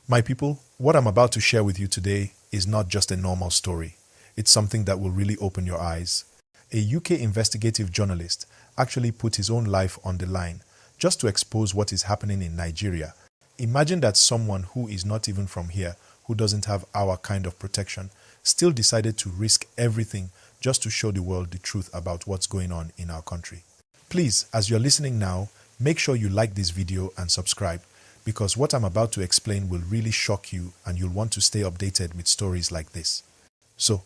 My people, what I'm about to share with you today is not just a normal story. It's something that will really open your eyes. A UK investigative journalist actually put his own life on the line just to expose what is happening in Nigeria. Imagine that someone who is not even from here, who doesn't have our kind of protection, still decided to risk everything just to show the world the truth about what's going on in our country. Please, as you're listening now, make sure you like this video and subscribe, because what I'm about to explain will really shock you and you'll want to stay updated with stories like this. So,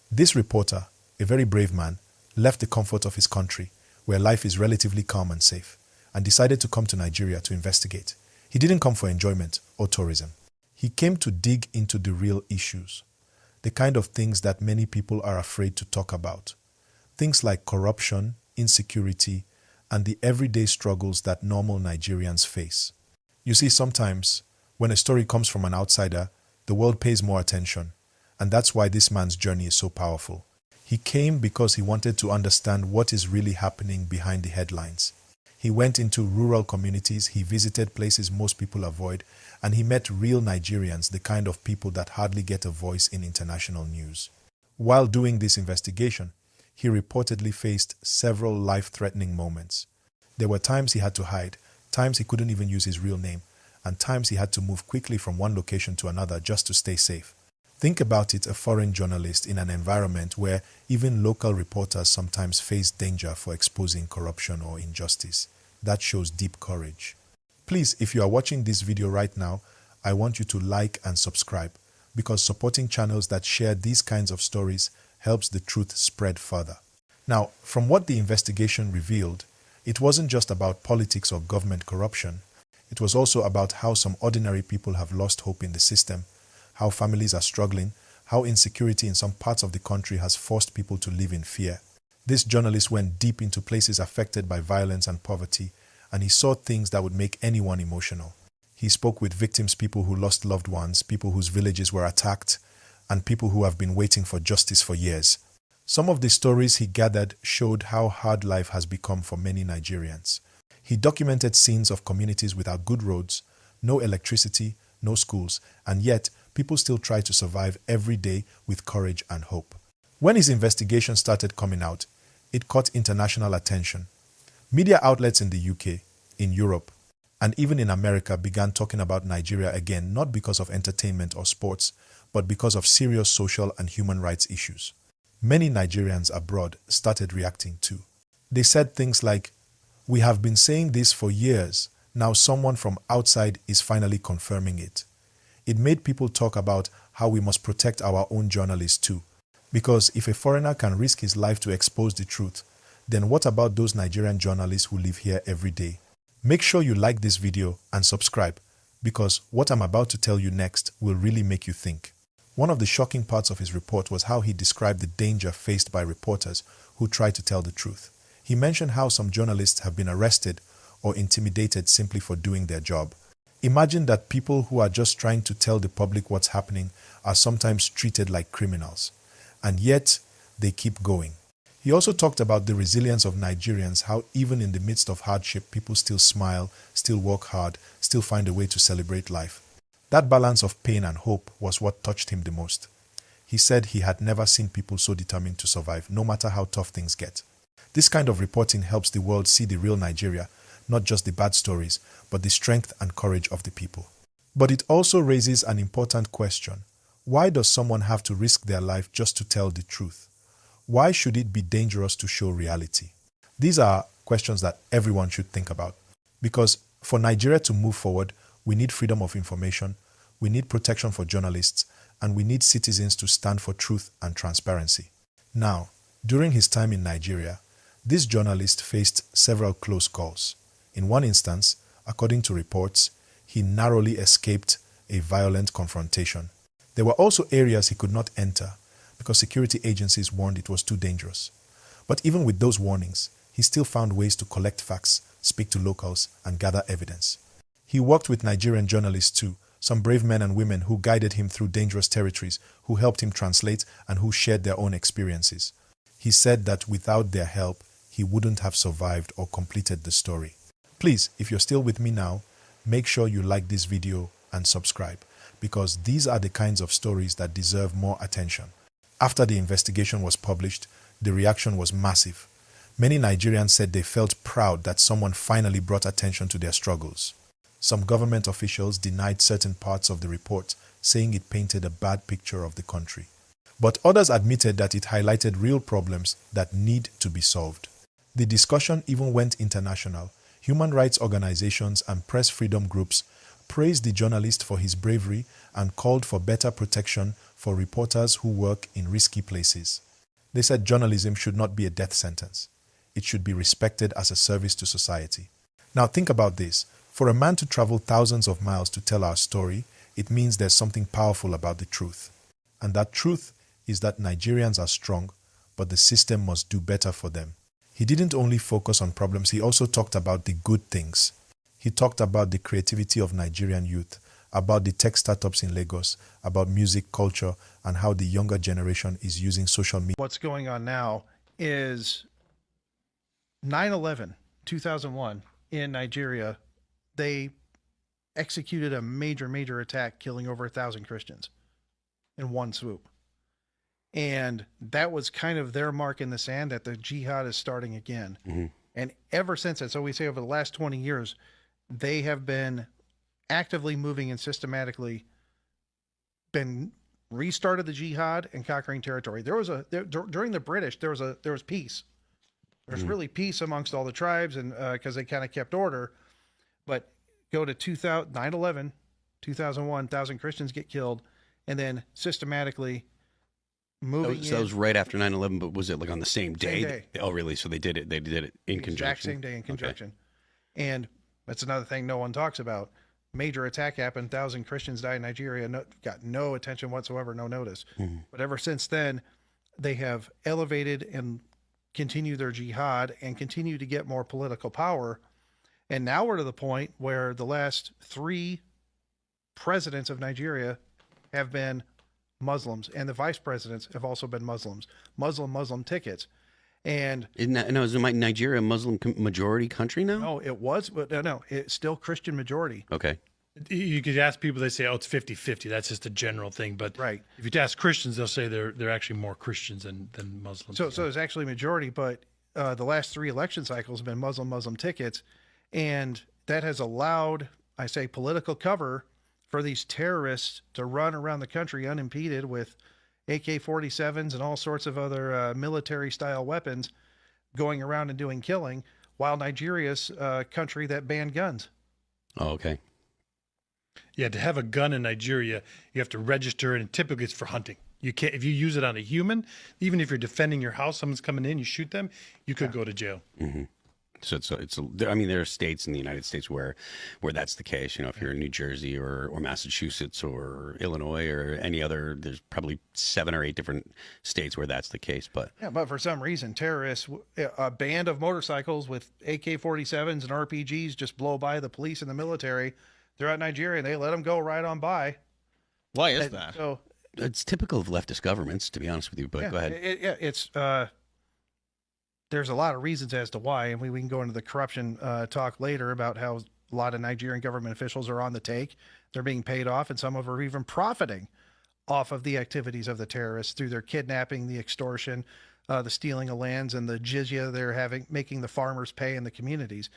this reporter, a very brave man, left the comfort of his country, where life is relatively calm and safe, and decided to come to Nigeria to investigate. He didn't come for enjoyment or tourism. He came to dig into the real issues, the kind of things that many people are afraid to talk about. Things like corruption, insecurity, and the everyday struggles that normal Nigerians face. You see, sometimes, when a story comes from an outsider, the world pays more attention, and that's why this man's journey is so powerful. He came because he wanted to understand what is really happening behind the headlines. He went into rural communities, he visited places most people avoid, and he met real Nigerians, the kind of people that hardly get a voice in international news. While doing this investigation, he reportedly faced several life-threatening moments. There were times he had to hide, times he couldn't even use his real name, and times he had to move quickly from one location to another just to stay safe. Think about it, a foreign journalist in an environment where even local reporters sometimes face danger for exposing corruption or injustice. That shows deep courage. Please, if you are watching this video right now, I want you to like and subscribe, because supporting channels that share these kinds of stories helps the truth spread further. Now, from what the investigation revealed, it wasn't just about politics or government corruption. It was also about how some ordinary people have lost hope in the system, how families are struggling, how insecurity in some parts of the country has forced people to live in fear. This journalist went deep into places affected by violence and poverty, and he saw things that would make anyone emotional. He spoke with victims, people who lost loved ones, people whose villages were attacked, and people who have been waiting for justice for years. Some of the stories he gathered showed how hard life has become for many Nigerians. He documented scenes of communities without good roads, no electricity, no schools, and yet people still try to survive every day with courage and hope. When his investigation started coming out, it caught international attention. Media outlets in the UK, in Europe, and even in America began talking about Nigeria again, not because of entertainment or sports, but because of serious social and human rights issues. Many Nigerians abroad started reacting too. They said things like, "We have been saying this for years, now someone from outside is finally confirming it." It made people talk about how we must protect our own journalists too. Because if a foreigner can risk his life to expose the truth, then what about those Nigerian journalists who live here every day? Make sure you like this video and subscribe, because what I'm about to tell you next will really make you think. One of the shocking parts of his report was how he described the danger faced by reporters who try to tell the truth. He mentioned how some journalists have been arrested or intimidated simply for doing their job. Imagine that people who are just trying to tell the public what's happening are sometimes treated like criminals, and yet they keep going. He also talked about the resilience of Nigerians, how even in the midst of hardship, people still smile, still work hard, still find a way to celebrate life. That balance of pain and hope was what touched him the most. He said he had never seen people so determined to survive, no matter how tough things get. This kind of reporting helps the world see the real Nigeria, not just the bad stories, but the strength and courage of the people. But it also raises an important question. Why does someone have to risk their life just to tell the truth? Why should it be dangerous to show reality? These are questions that everyone should think about. Because for Nigeria to move forward, we need freedom of information, we need protection for journalists, and we need citizens to stand for truth and transparency. Now, during his time in Nigeria, this journalist faced several close calls. In one instance, according to reports, he narrowly escaped a violent confrontation. There were also areas he could not enter because security agencies warned it was too dangerous. But even with those warnings, he still found ways to collect facts, speak to locals, and gather evidence. He worked with Nigerian journalists too, some brave men and women who guided him through dangerous territories, who helped him translate, and who shared their own experiences. He said that without their help, he wouldn't have survived or completed the story. Please, if you're still with me now, make sure you like this video and subscribe. because these are the kinds of stories that deserve more attention. After the investigation was published, the reaction was massive. Many Nigerians said they felt proud that someone finally brought attention to their struggles. Some government officials denied certain parts of the report, saying it painted a bad picture of the country. But others admitted that it highlighted real problems that need to be solved. The discussion even went international. Human rights organizations and press freedom groups praised the journalist for his bravery and called for better protection for reporters who work in risky places. They said journalism should not be a death sentence. It should be respected as a service to society. Now think about this. For a man to travel thousands of miles to tell our story, it means there's something powerful about the truth. And that truth is that Nigerians are strong, but the system must do better for them. He didn't only focus on problems, he also talked about the good things. He talked about the creativity of Nigerian youth, about the tech startups in Lagos, about music, culture, and how the younger generation is using social media. What's going on now is 9/11, 2001 in Nigeria. They executed a major attack, killing over 1,000 Christians in one swoop. And that was kind of their mark in the sand that the jihad is starting again. Mm-hmm. And ever since then, so we say over the last 20 years, they have been actively moving and systematically been restarted the jihad and conquering territory. During the British, there was peace. There's really peace amongst all the tribes, and because they kind of kept order. But go to 9/11, 2001, 1,000 Christians get killed, and then systematically moving. So that was right after 9/11, but was it like on the same day? Same day. Oh, really? So they did it in conjunction. Exact same day in conjunction. Okay. And that's another thing no one talks about. Major attack happened. 1,000 Christians died in Nigeria. Got no attention whatsoever, no notice. Mm-hmm. But ever since then, they have elevated and continue their jihad and continue to get more political power. And now we're to the point where the last 3 presidents of Nigeria have been Muslims, and the vice presidents have also been Muslims. Muslim tickets. And is Nigeria a Muslim majority country now? No, it was, but no, it's still Christian majority. Okay. You could ask people, they say, oh, it's 50-50. That's just a general thing. But right. If you ask Christians, they'll say they're actually more Christians than Muslims. So it's actually majority, but the last 3 election cycles have been Muslim tickets. And that has allowed, I say, political cover for these terrorists to run around the country unimpeded with AK-47s and all sorts of other military-style weapons going around and doing killing, while Nigeria's a country that banned guns. Oh, okay. Yeah, to have a gun in Nigeria, you have to register it, and typically it's for hunting. You can't, if you use it on a human, even if you're defending your house, someone's coming in, you shoot them, you could go to jail. Mm-hmm. So I mean, there are states in the United States where that's the case. You know, if you're in New Jersey or Massachusetts or Illinois or any other, there's probably 7 or 8 different states where that's the case. But for some reason, terrorists, a band of motorcycles with AK-47s and RPGs just blow by the police and the military throughout Nigeria, and they let them go right on by. Why is that? So it's typical of leftist governments, to be honest with you. But go ahead. There's a lot of reasons as to why, and we can go into the corruption talk later about how a lot of Nigerian government officials are on the take. They're being paid off, and some of them are even profiting off of the activities of the terrorists through their kidnapping, the extortion, the stealing of lands, and the jizya they're making the farmers pay in the communities.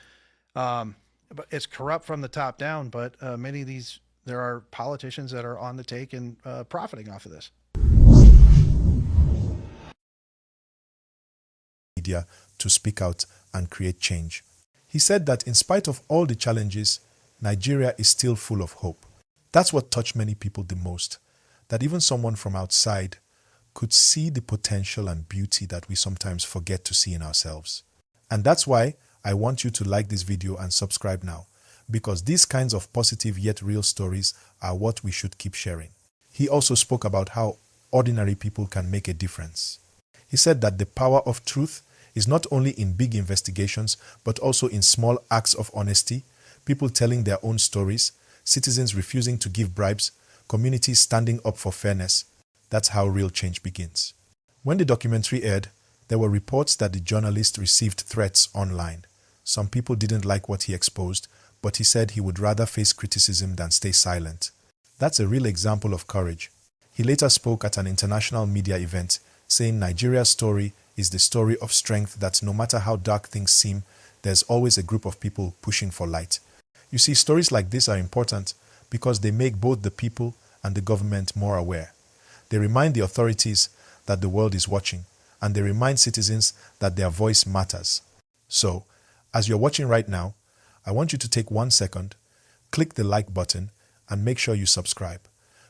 But it's corrupt from the top down, but many of these, there are politicians that are on the take and profiting off of this. Media to speak out and create change. He said that in spite of all the challenges, Nigeria is still full of hope. That's what touched many people the most, that even someone from outside could see the potential and beauty that we sometimes forget to see in ourselves. And that's why I want you to like this video and subscribe now, because these kinds of positive yet real stories are what we should keep sharing. He also spoke about how ordinary people can make a difference. He said that the power of truth is not only in big investigations, but also in small acts of honesty, people telling their own stories, citizens refusing to give bribes, communities standing up for fairness. That's how real change begins. When the documentary aired, there were reports that the journalist received threats online. Some people didn't like what he exposed, but he said he would rather face criticism than stay silent. That's a real example of courage. He later spoke at an international media event, saying Nigeria's story is the story of strength, that no matter how dark things seem, there's always a group of people pushing for light. You see, stories like this are important because they make both the people and the government more aware. They remind the authorities that the world is watching, and they remind citizens that their voice matters. So, as you're watching right now, I want you to take 1 second, click the like button, and make sure you subscribe,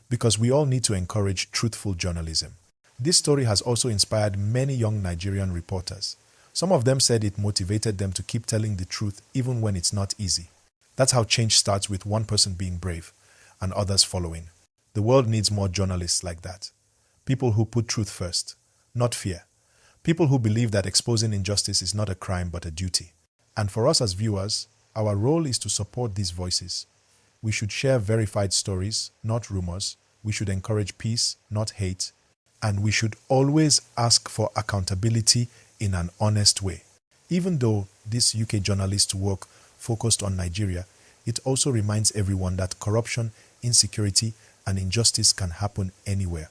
because we all need to encourage truthful journalism. This story has also inspired many young Nigerian reporters. Some of them said it motivated them to keep telling the truth even when it's not easy. That's how change starts, with one person being brave and others following. The world needs more journalists like that. People who put truth first, not fear. People who believe that exposing injustice is not a crime but a duty. And for us as viewers, our role is to support these voices. We should share verified stories, not rumors. We should encourage peace, not hate. And we should always ask for accountability in an honest way. Even though this UK journalist's work focused on Nigeria, it also reminds everyone that corruption, insecurity, and injustice can happen anywhere.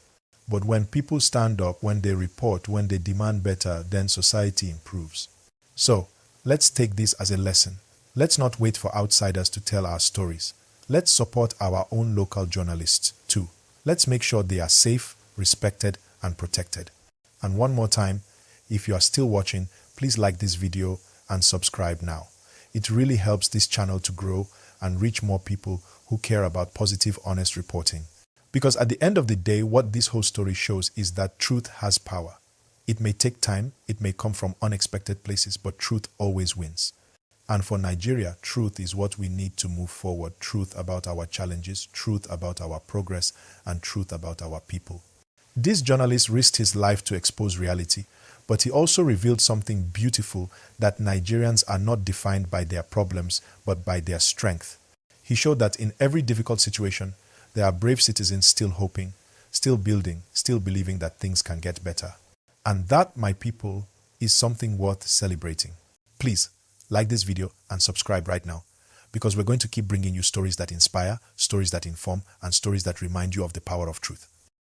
But when people stand up, when they report, when they demand better, then society improves. So, let's take this as a lesson. Let's not wait for outsiders to tell our stories. Let's support our own local journalists too. Let's make sure they are safe, respected, and protected. And one more time, if you are still watching, please like this video and subscribe now. It really helps this channel to grow and reach more people who care about positive, honest reporting. Because at the end of the day, what this whole story shows is that truth has power. It may take time, it may come from unexpected places, but truth always wins. And for Nigeria, truth is what we need to move forward. Truth about our challenges, truth about our progress, and truth about our people. This journalist risked his life to expose reality, but he also revealed something beautiful, that Nigerians are not defined by their problems, but by their strength. He showed that in every difficult situation, there are brave citizens still hoping, still building, still believing that things can get better. And that, my people, is something worth celebrating. Please, like this video and subscribe right now, because we're going to keep bringing you stories that inspire, stories that inform, and stories that remind you of the power of truth.